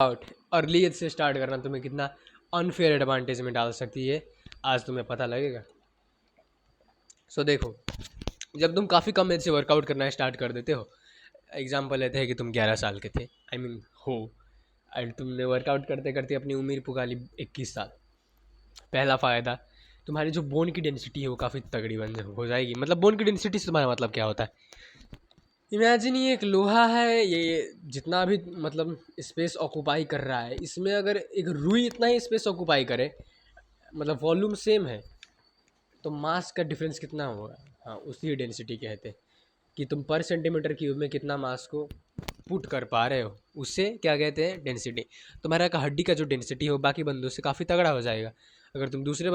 Out early as से start करना तुम्हें कितना अनफेयर एडवांटेज में डाल सकती है, आज तुम्हें पता लगेगा। सो देखो, जब तुम काफ़ी कम एज से वर्कआउट करना स्टार्ट कर देते हो, एग्जाम्पल लेते हैं कि तुम 11 साल के थे, आई मीन हो, एंड तुमने वर्कआउट करते करते अपनी उम्र पुगा ली 21 साल। पहला फ़ायदा, तुम्हारी जो बोन की डेंसिटी है वो काफ़ी तगड़ी हो जाएगी। मतलब बोन की डेंसिटी से तुम्हारा मतलब क्या होता है, इमेजिन ये एक लोहा है, ये जितना भी मतलब स्पेस ऑक्यूपाई कर रहा है, इसमें अगर एक रुई इतना ही स्पेस ऑक्यूपाई करे, मतलब वॉल्यूम सेम है, तो मास का डिफरेंस कितना होगा। हाँ, उसी डेंसिटी कहते हैं कि तुम पर सेंटीमीटर क्यूब में कितना मास को पुट कर पा रहे हो, उससे क्या कहते हैं, डेंसिटी। तुम्हारा का हड्डी का जो डेंसिटी हो बाकी बंदों से काफ़ी तगड़ा हो जाएगा। अगर तुम दूसरे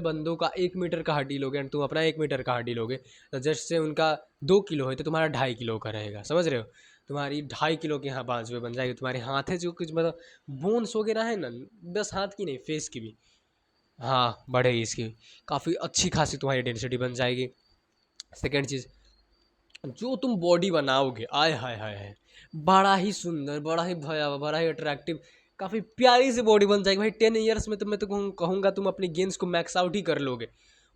बंदों का 1 मीटर का हड्डी लोगे एंड तुम अपना 1 मीटर का हड्डी लोगे, तो जस्ट से उनका 2 किलो है तो तुम्हारा 2.5 किलो का रहेगा, समझ रहे हो। तुम्हारी 2.5 किलो की यहाँ बाजू बन जाएगी। तुम्हारे हाथ है जो कुछ मतलब बोन्स वगैरह है ना, बस हाथ की नहीं, फेस की भी हाँ बढ़ेगी इसकी, काफ़ी अच्छी खासी तुम्हारी डेंसिटी बन जाएगी। सेकेंड चीज़, जो तुम बॉडी बनाओगे, आय हाय हाय हाय, बड़ा ही सुंदर, बड़ा ही भयावह, बड़ा ही अट्रैक्टिव, काफ़ी प्यारी सी बॉडी बन जाएगी भाई। 10 ईयर्स में तो मैं तो कहूँगा तुम अपनी गेम्स को मैक्स आउट ही कर लोगे,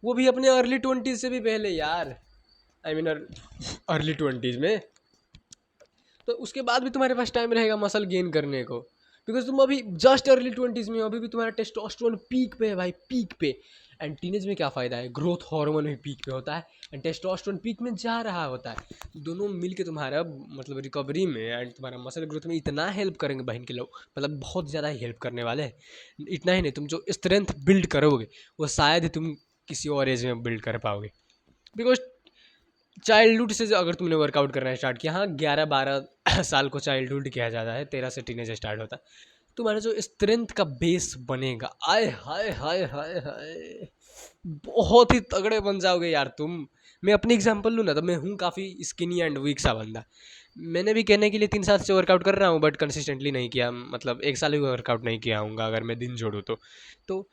वो भी अपने अर्ली 20s से भी पहले यार, आई मीन अर्ली 20s में। तो उसके बाद भी तुम्हारे पास टाइम रहेगा मसल गेन करने को, बिकॉज तुम अभी जस्ट अर्ली 20s में हो, अभी भी तुम्हारा टेस्टोस्टेरोन पीक पे है भाई, पीक पे। एंड टीनेज में क्या फ़ायदा है, ग्रोथ हार्मोन भी पीक पे होता है एंड टेस्टोस्टेरोन पीक में जा रहा होता है। दोनों मिलके तुम्हारा मतलब रिकवरी में एंड तुम्हारा मसल ग्रोथ में इतना हेल्प करेंगे बहन के लोग, मतलब बहुत ज़्यादा ही हेल्प करने वाले हैं। इतना ही नहीं, तुम जो स्ट्रेंथ बिल्ड करोगे वो शायद ही तुम किसी और एज में बिल्ड कर पाओगे, बिकॉज चाइल्डहुड से अगर तुमने वर्कआउट करना स्टार्ट किया, हाँ 11-12 साल को चाइल्डहुड किया जाता है, 13 से टीनेज स्टार्ट होता है। तुम्हारा जो स्ट्रेंथ का बेस बनेगा, आय हाय हाय हाय हाय, बहुत ही तगड़े बन जाओगे यार तुम। मैं अपनी एग्जांपल लूँ ना, तो मैं हूँ काफ़ी स्किनी एंड वीक सा बंदा। मैंने भी कहने के लिए 3 साल से वर्कआउट कर रहा हूँ, बट कंसिस्टेंटली नहीं किया, मतलब 1 साल भी वर्कआउट नहीं किया हूँ अगर मैं दिन जोड़ूँ तो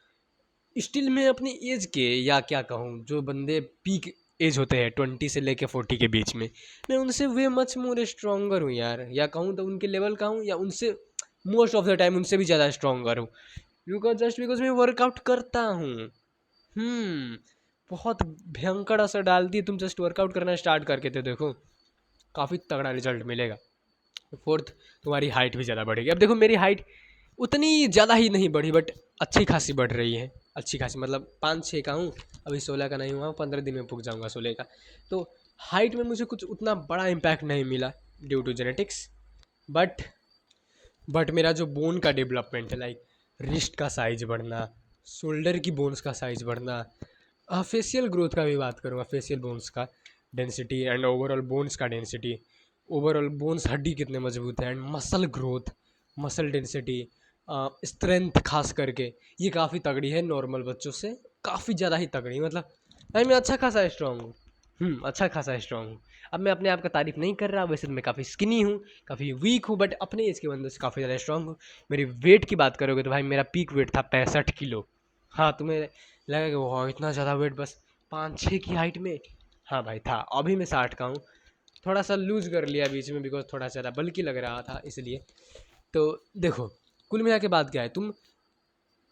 स्टिल मैं अपनी एज के, या क्या कहूँ, जो बंदे पीक एज होते हैं 20 से लेके 40 के बीच में, मैं उनसे वे मच मोर स्ट्रोंगर हूँ यार, या कहूँ तो उनके लेवल का हूँ, या उनसे मोस्ट ऑफ द टाइम उनसे भी ज़्यादा स्ट्रोंगर हूँ, बिकॉज मैं वर्कआउट करता हूँ। बहुत भयंकर असर डालती है, तुम जस्ट वर्कआउट करना स्टार्ट करके तो देखो, काफ़ी तगड़ा रिजल्ट मिलेगा। फोर्थ, तुम्हारी हाइट भी ज़्यादा बढ़ेगी। अब देखो मेरी हाइट उतनी ज़्यादा ही नहीं बढ़ी, बट अच्छी खासी बढ़ रही है, अच्छी खासी, मतलब 5-6 का हूँ, अभी 16 का नहीं हुआ, 15 दिन में पुग जाऊँगा 16 का। तो हाइट में मुझे कुछ उतना बड़ा इम्पैक्ट नहीं मिला ड्यू टू जेनेटिक्स, बट मेरा जो बोन का डेवलपमेंट है, लाइक रिस्ट का साइज बढ़ना, शोल्डर की बोन्स का साइज बढ़ना, फेशियल ग्रोथ का भी बात करूँगा, फेशियल बोन्स का डेंसिटी एंड ओवरऑल बोन्स का डेंसिटी, ओवरऑल बोन्स हड्डी कितने मजबूत है, and muscle growth, muscle density, strength खास करके, ये काफ़ी तगड़ी है नॉर्मल बच्चों से, काफ़ी ज़्यादा ही तगड़ी, मतलब भाई मैं अच्छा खासा स्ट्रॉन्ग हूँ। अच्छा खासा स्ट्रॉन्ग हूँ। अब मैं अपने आप का तारीफ नहीं कर रहा, वैसे तो मैं काफ़ी स्किनी हूँ, काफ़ी वीक हूँ, बट अपने एज के बंदों से काफ़ी ज़्यादा स्ट्रॉन्ग हूँ। मेरी वेट की बात करोगे तो भाई मेरा पीक वेट था 65 किलो। हाँ, तुम्हें लगेगा कि वाह इतना ज़्यादा वेट बस 5-6 की हाइट में। हाँ भाई था, अभी मैं 60 का हूँ, थोड़ा सा लूज कर लिया बीच में बिकॉज थोड़ा ज़्यादा बल्कि लग रहा था इसलिए। तो देखो, कुल मिला के बात क्या है, तुम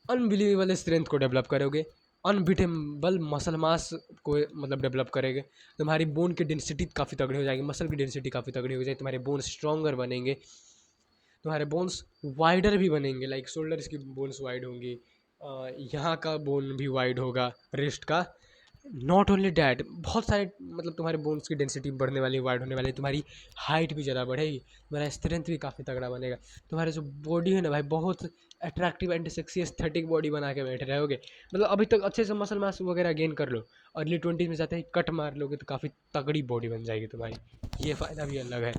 अनबिलीवेबल स्ट्रेंथ को डेवलप करोगे, अनबिटेबल मसल मास को मतलब डेवलप करेंगे, तुम्हारी बोन की डेंसिटी काफ़ी तगड़ी हो जाएगी, मसल की डेंसिटी काफ़ी तगड़ी हो जाएगी, तुम्हारे बोन्स स्ट्रॉन्गर बनेंगे, तुम्हारे बोन्स वाइडर भी बनेंगे, लाइक शोल्डर्स की बोन्स वाइड होंगी, यहाँ का बोन भी वाइड होगा, रिस्ट का। नॉट ओनली डैट, बहुत सारे मतलब तुम्हारे बोन्स की डेंसिटी बढ़ने वाली, वाइड होने वाली, तुम्हारी हाइट भी ज़्यादा बढ़ेगी, तुम्हारा स्ट्रेंथ भी काफ़ी तगड़ा बनेगा, तुम्हारा जो बॉडी है ना भाई, बहुत attractive and sexy aesthetic body बना के बैठे रहोगे। मतलब अभी तक अच्छे से मसल मास वगैरह गेन कर लो, अर्ली 20s में जाते ही कट मार लोगे तो काफ़ी तगड़ी बॉडी बन जाएगी तुम्हारी, ये फ़ायदा भी अलग है।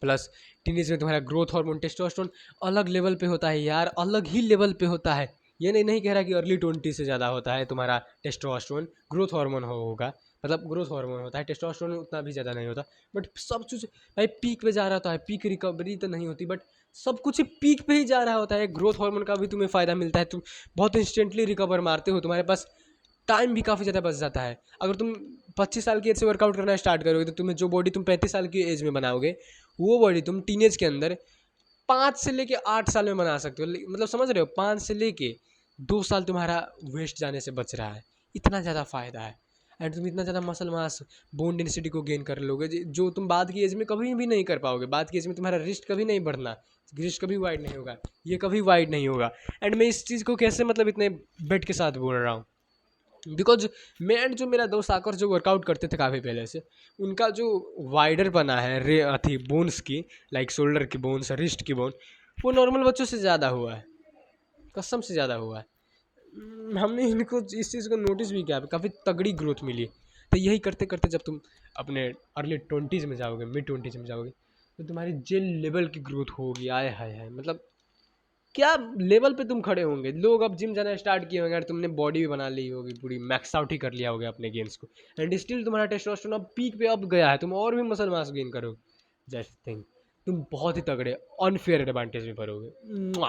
प्लस टीनेज में तुम्हारा ग्रोथ हार्मोन टेस्टोस्टेरोन अलग लेवल पे होता है यार, अलग ही लेवल पे होता है। ये नहीं कह रहा कि अर्ली 20 से ज़्यादा होता है तुम्हारा टेस्टोस्टेरोन, ग्रोथ हार्मोन होगा, मतलब ग्रोथ हार्मोन होता है, टेस्टोस्टेरोन उतना भी ज़्यादा नहीं होता, बट सब कुछ भाई पीक पे जा रहा होता है, पीक रिकवरी तो नहीं होती, बट सब कुछ ही पीक पे ही जा रहा होता है। ग्रोथ हार्मोन का भी तुम्हें फ़ायदा मिलता है, तुम बहुत इंस्टेंटली रिकवर मारते हो, तुम्हारे पास टाइम भी काफ़ी ज़्यादा बच जाता है। अगर तुम 25 साल की एज से वर्कआउट करना स्टार्ट करोगे तो तुम्हें जो बॉडी तुम 35 साल की एज में बनाओगे, वो बॉडी तुम टीनेज के अंदर 5 से लेके 8 साल में बना सकते हो। मतलब समझ रहे हो, 5 से लेके 2 साल तुम्हारा वेस्ट जाने से बच रहा है। इतना ज़्यादा फ़ायदा है। एंड तुम इतना ज़्यादा मसल मास, बोन डेंसिटी को गेन कर लोगे जो तुम बाद की एज में कभी भी नहीं कर पाओगे। बाद की एज में तुम्हारा रिस्ट कभी नहीं बढ़ना, रिस्ट कभी वाइड नहीं होगा, ये कभी वाइड नहीं होगा। एंड मैं इस चीज़ को कैसे मतलब इतने बेट के साथ बोल रहा हूँ, बिकॉज मैं एंड जो मेरा दोस्त आकर जो वर्कआउट करते थे काफ़ी पहले से, उनका जो वाइडर बना है रे अथी बोन्स की, लाइक शोल्डर की बोन्स, रिस्ट की बोन, वो नॉर्मल बच्चों से ज़्यादा हुआ है, कसम से ज़्यादा हुआ है। हमने इनको इस चीज़ को नोटिस भी किया, काफ़ी तगड़ी ग्रोथ मिली। तो यही करते करते जब तुम अपने अर्ली 20s में जाओगे, मिड 20s में जाओगे, तो तुम्हारी जेल लेवल की ग्रोथ होगी। आए हाय हाय, मतलब क्या लेवल पे तुम खड़े होंगे। लोग अब जिम जाना स्टार्ट किए होंगे और तुमने बॉडी भी बना ली होगी, पूरी मैक्स आउट ही कर लिया होगा अपने गेम्स को, एंड स्टिल तुम्हारा टेस्टोस्टेरोन अब पीक पे अब गया है, तुम और भी मसल मास गेन करोगे। जस्ट थिंक, तुम बहुत ही तगड़े अनफेयर एडवांटेज में पड़ोगे।